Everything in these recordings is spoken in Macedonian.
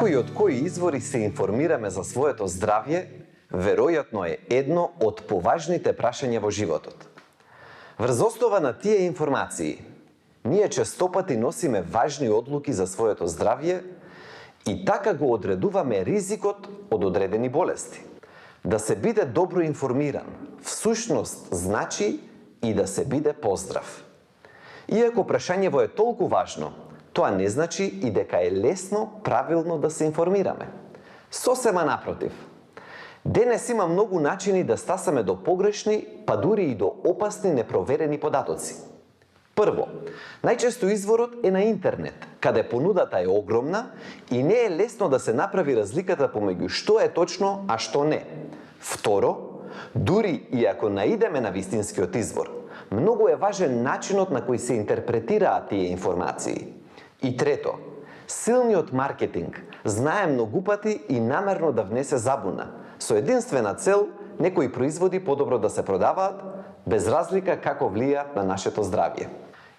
Како и од кои извори се информираме за своето здравје, веројатно е едно од поважните прашања во животот. Врз основа на тие информации, ние честопати носиме важни одлуки за своето здравје и така го одредуваме ризикот од одредени болести. Да се биде добро информиран, всушност значи и да се биде поздрав. Иако прашањево е толку важно, тоа не значи и дека е лесно, правилно да се информираме. Сосема напротив. Денес има многу начини да стасаме до погрешни, па дури и до опасни непроверени податоци. Прво, најчесто изворот е на интернет, каде понудата е огромна и не е лесно да се направи разликата помеѓу што е точно, а што не. Второ, дури и ако наидеме на вистинскиот извор, многу е важен начинот на кој се интерпретираат тие информации. И трето, силниот маркетинг знае многу пати и намерно да внесе забуна, со единствена цел некои производи подобро да се продаваат, без разлика како влијаат на нашето здравје.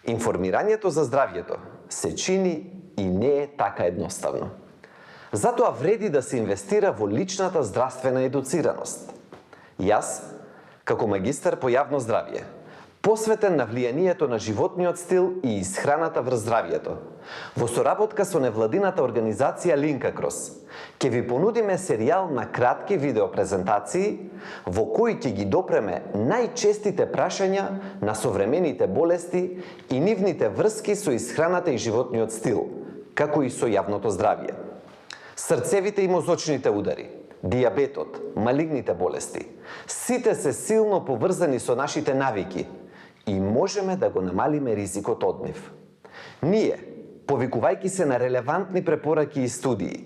Информирањето за здравјето се чини и не е така едноставно. Затоа вреди да се инвестира во личната здравствена едуцираност. Јас, како магистар по јавно здравје, посветен на влијанието на животниот стил и исхраната врз здравјето, во соработка со невладината организација Линкакрос, ќе ви понудиме серијал на кратки видеопрезентации во кои ќе ги допреме најчестите прашања на современите болести и нивните врски со исхраната и животниот стил, како и со јавното здравје. Срцевите и мозочните удари, дијабетот, малигните болести, сите се силно поврзани со нашите навики и можеме да го намалиме ризикот од нив. Ние, повикувајќи се на релевантни препораки и студии,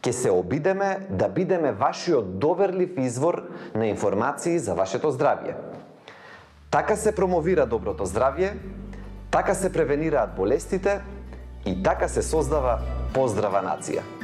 ќе се обидеме да бидеме вашиот доверлив извор на информации за вашето здравје. Така се промовира доброто здравје, така се превенираат болестите и така се создава поздрава нација.